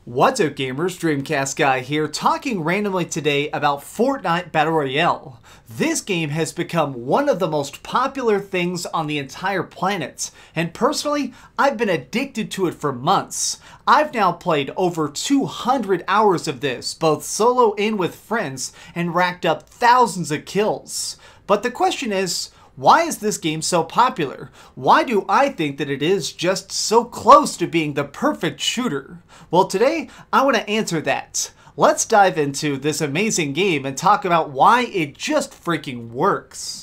What's up gamers, DreamcastGuy here, talking randomly today about Fortnite Battle Royale. This game has become one of the most popular things on the entire planet, and personally, I've been addicted to it for months. I've now played over 200 hours of this, both solo and with friends, and racked up thousands of kills. But the question is, why is this game so popular? Why do I think that it is just so close to being the perfect shooter? Well, today I want to answer that. Let's dive into this amazing game and talk about why it just freaking works.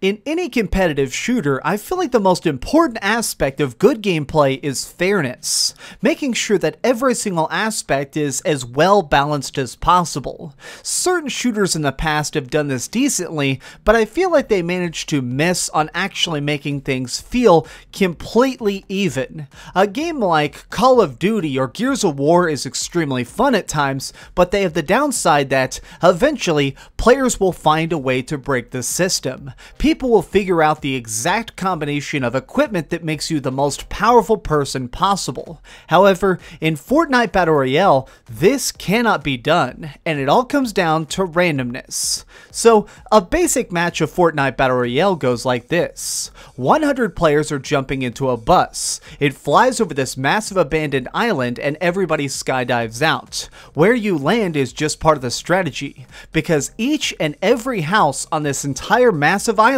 In any competitive shooter, I feel like the most important aspect of good gameplay is fairness, making sure that every single aspect is as well balanced as possible. Certain shooters in the past have done this decently, but I feel like they managed to miss on actually making things feel completely even. A game like Call of Duty or Gears of War is extremely fun at times, but they have the downside that eventually players will find a way to break the system. People will figure out the exact combination of equipment that makes you the most powerful person possible. However, in Fortnite Battle Royale, this cannot be done, and it all comes down to randomness. So, a basic match of Fortnite Battle Royale goes like this. 100 players are jumping into a bus. It flies over this massive abandoned island and everybody skydives out. Where you land is just part of the strategy, because each and every house on this entire massive island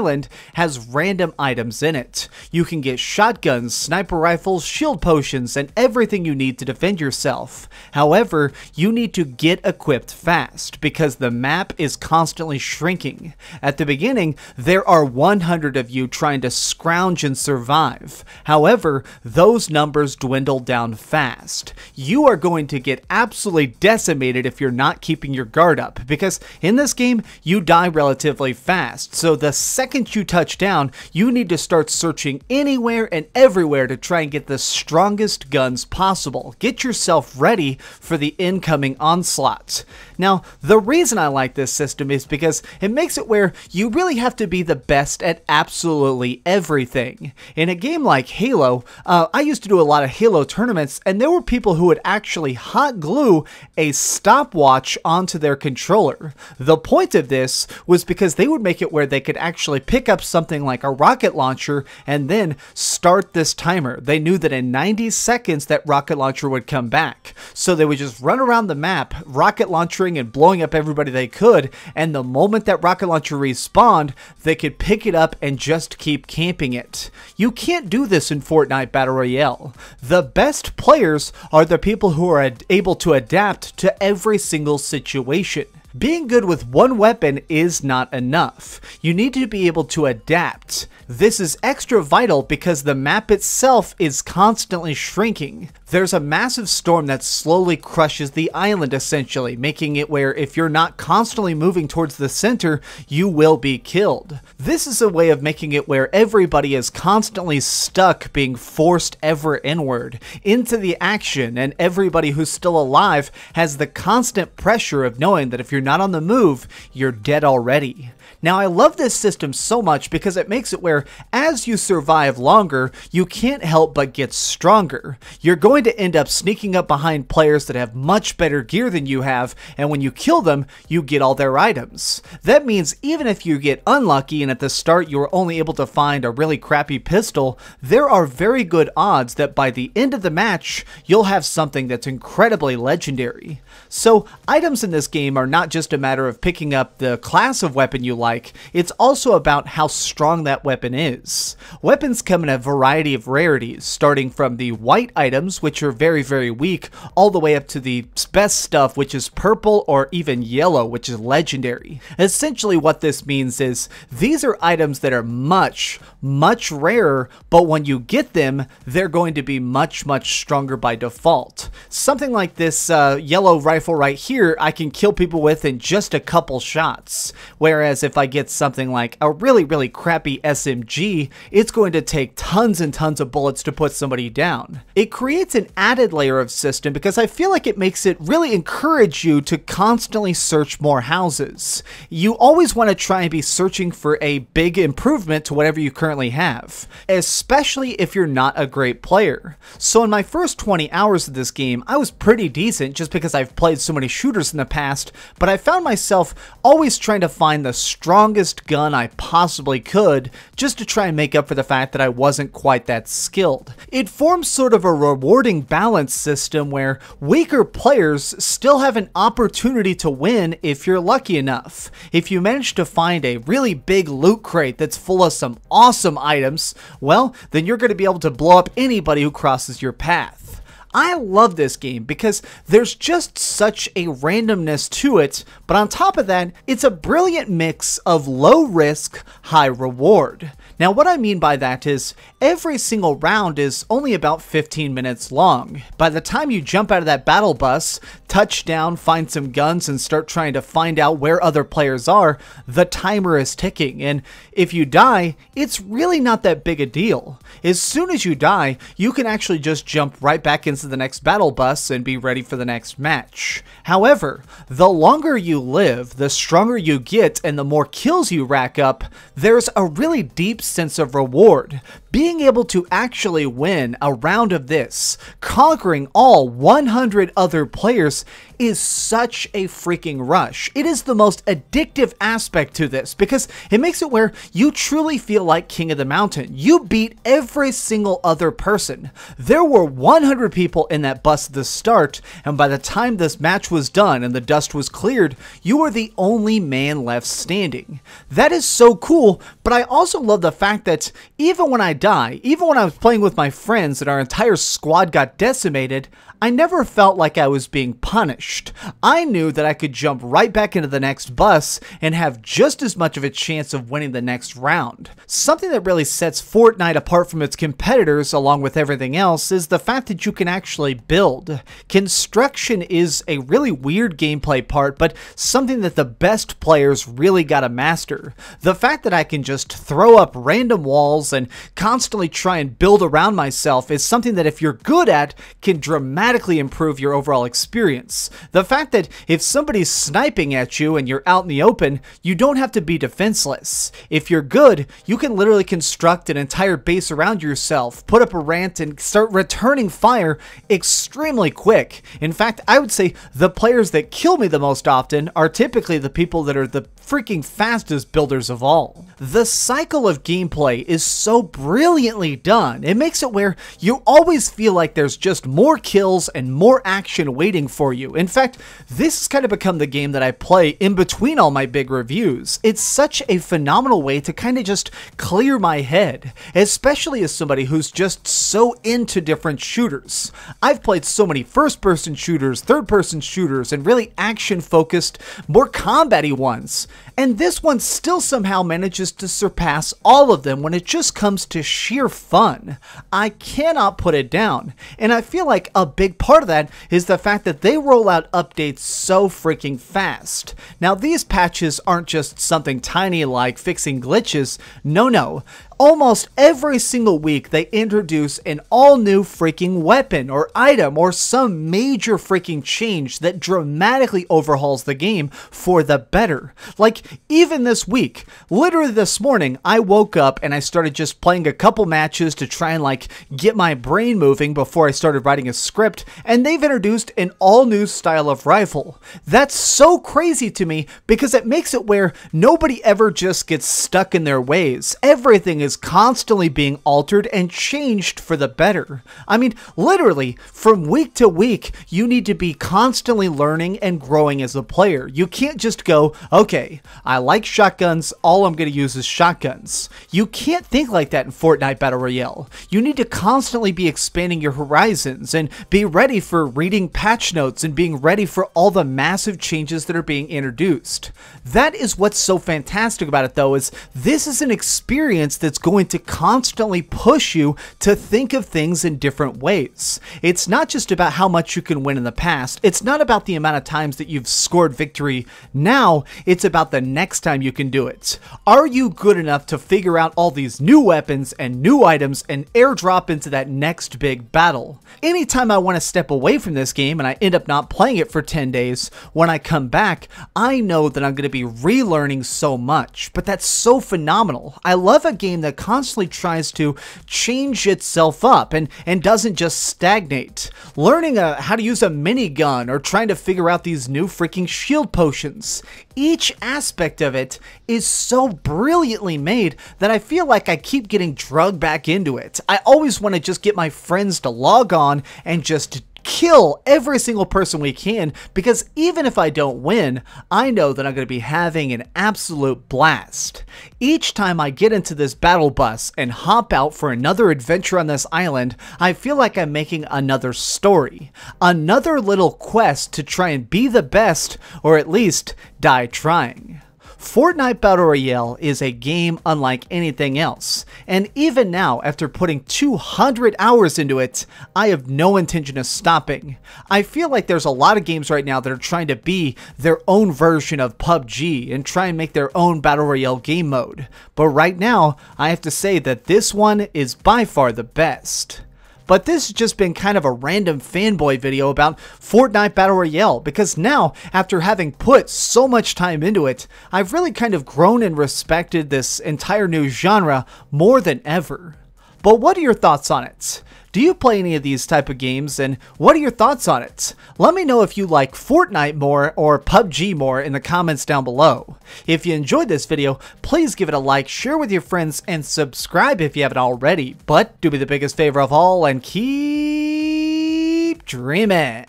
has random items in it. You can get shotguns, sniper rifles, shield potions, and everything you need to defend yourself. However, you need to get equipped fast because the map is constantly shrinking. At the beginning, there are 100 of you trying to scrounge and survive. However, those numbers dwindle down fast. You are going to get absolutely decimated if you're not keeping your guard up, because in this game, you die relatively fast. So the second you touch down, you need to start searching anywhere and everywhere to try and get the strongest guns possible. Get yourself ready for the incoming onslaught. Now, the reason I like this system is because it makes it where you really have to be the best at absolutely everything. In a game like Halo, I used to do a lot of Halo tournaments, and there were people who would actually hot glue a stopwatch onto their controller. The point of this was because they would make it where they could actually pick up something like a rocket launcher and then start this timer. They knew that in 90 seconds that rocket launcher would come back. So they would just run around the map, rocket launchering and blowing up everybody they could, and the moment that rocket launcher respawned, they could pick it up and just keep camping it. You can't do this in Fortnite Battle Royale. The best players are the people who are able to adapt to every single situation. Being good with one weapon is not enough. You need to be able to adapt. This is extra vital because the map itself is constantly shrinking. There's a massive storm that slowly crushes the island essentially, making it where if you're not constantly moving towards the center, you will be killed. This is a way of making it where everybody is constantly stuck being forced ever inward into the action, and everybody who's still alive has the constant pressure of knowing that if you're not on the move, you're dead already. Now, I love this system so much because it makes it where as you survive longer, you can't help but get stronger. You're going to end up sneaking up behind players that have much better gear than you have, and when you kill them, you get all their items. That means even if you get unlucky and at the start you were only able to find a really crappy pistol, there are very good odds that by the end of the match, you'll have something that's incredibly legendary. So, items in this game are not just a matter of picking up the class of weapon you like, it's also about how strong that weapon is. Weapons come in a variety of rarities, starting from the white items, which are very, very weak, all the way up to the best stuff, which is purple or even yellow, which is legendary. Essentially what this means is, these are items that are much, much rarer, but when you get them, they're going to be much, much stronger by default. Something like this yellow rifle right here, I can kill people with in just a couple shots, whereas if I get something like a really, really crappy SMG, it's going to take tons and tons of bullets to put somebody down. It creates an added layer of system because I feel like it makes it really encourage you to constantly search more houses. You always want to try and be searching for a big improvement to whatever you currently have, especially if you're not a great player. So in my first 20 hours of this game, I was pretty decent just because I've played so many shooters in the past, but I found myself always trying to find the strongest gun I possibly could just to try and make up for the fact that I wasn't quite that skilled. It forms sort of a rewarding balance system where weaker players still have an opportunity to win if you're lucky enough. If you manage to find a really big loot crate that's full of some awesome items, well, then you're going to be able to blow up anybody who crosses your path. I love this game because there's just such a randomness to it, but on top of that, it's a brilliant mix of low risk, high reward. Now what I mean by that is every single round is only about 15 minutes long. By the time you jump out of that battle bus, touch down, find some guns, and start trying to find out where other players are, the timer is ticking, and if you die, it's really not that big a deal. As soon as you die, you can actually just jump right back into the next battle bus and be ready for the next match. However, the longer you live, the stronger you get, and the more kills you rack up, there's a really deep sense of reward. Being able to actually win a round of this, conquering all 100 other players, is such a freaking rush. It is the most addictive aspect to this because it makes it where you truly feel like king of the mountain. You beat every single other person. There were 100 people in that bus at the start, and by the time this match was done and the dust was cleared, you were the only man left standing. That is so cool, but I also love the fact that even when I die, even when I was playing with my friends and our entire squad got decimated, I never felt like I was being punished. I knew that I could jump right back into the next bus and have just as much of a chance of winning the next round. Something that really sets Fortnite apart from its competitors along with everything else is the fact that you can actually build. Construction is a really weird gameplay part, but something that the best players really gotta master. The fact that I can just throw up random walls and constantly try and build around myself is something that if you're good at can dramatically improve your overall experience. The fact that if somebody's sniping at you and you're out in the open, you don't have to be defenseless. If you're good, you can literally construct an entire base around yourself, put up a ramp, and start returning fire extremely quick. In fact, I would say the players that kill me the most often are typically the people that are the freaking fastest builders of all. The cycle of gameplay is so brilliantly done. It makes it where you always feel like there's just more kills and more action waiting for you. In fact, this has kind of become the game that I play in between all my big reviews. It's such a phenomenal way to kind of just clear my head, especially as somebody who's just so into different shooters. I've played so many first-person shooters, third-person shooters, and really action-focused, more combat-y ones. And this one still somehow manages to surpass all of them when it just comes to sheer fun. I cannot put it down, and I feel like a big part of that is the fact that they roll out updates so freaking fast. Now, these patches aren't just something tiny like fixing glitches. No. Almost every single week they introduce an all-new freaking weapon or item or some major freaking change that dramatically overhauls the game for the better. Like, even this week, literally this morning, I woke up and I started just playing a couple matches to try and like get my brain moving before I started writing a script, and they've introduced an all-new style of rifle. That's so crazy to me because it makes it where nobody ever just gets stuck in their ways. Everything is constantly being altered and changed for the better. I mean, literally, from week to week, you need to be constantly learning and growing as a player. You can't just go, okay, I like shotguns, all I'm going to use is shotguns. You can't think like that in Fortnite Battle Royale. You need to constantly be expanding your horizons and be ready for reading patch notes and being ready for all the massive changes that are being introduced. That is what's so fantastic about it, though, is this is an experience that's that's going to constantly push you to think of things in different ways. It's not just about how much you can win in the past. It's not about the amount of times that you've scored victory. Now, it's about the next time you can do it. Are you good enough to figure out all these new weapons and new items and airdrop into that next big battle? Anytime I want to step away from this game and I end up not playing it for 10 days, when I come back, I know that I'm going to be relearning so much. But that's so phenomenal. I love a game that constantly tries to change itself up and doesn't just stagnate. Learning how to use a minigun or trying to figure out these new freaking shield potions. Each aspect of it is so brilliantly made that I feel like I keep getting drugged back into it. I always want to just get my friends to log on and just kill every single person we can, because even if I don't win, I know that I'm going to be having an absolute blast. Each time I get into this battle bus and hop out for another adventure on this island, I feel like I'm making another story, another little quest to try and be the best, or at least die trying. Fortnite Battle Royale is a game unlike anything else, and even now, after putting 200 hours into it, I have no intention of stopping. I feel like there's a lot of games right now that are trying to be their own version of PUBG and try and make their own Battle Royale game mode, but right now, I have to say that this one is by far the best. But this has just been kind of a random fanboy video about Fortnite Battle Royale, because now, after having put so much time into it, I've really kind of grown and respected this entire new genre more than ever. But what are your thoughts on it? Do you play any of these type of games, and what are your thoughts on it? Let me know if you like Fortnite more or PUBG more in the comments down below. If you enjoyed this video, please give it a like, share with your friends, and subscribe if you haven't already. But do me the biggest favor of all and keep dreaming.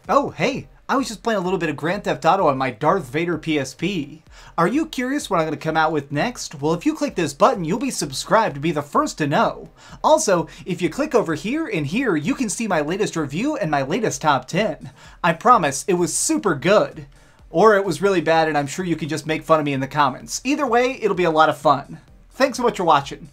Oh, hey. I was just playing a little bit of Grand Theft Auto on my Darth Vader PSP. Are you curious what I'm going to come out with next? Well, if you click this button, you'll be subscribed to be the first to know. Also, if you click over here and here, you can see my latest review and my latest top 10. I promise, it was super good. Or it was really bad, and I'm sure you can just make fun of me in the comments. Either way, it'll be a lot of fun. Thanks so much for watching.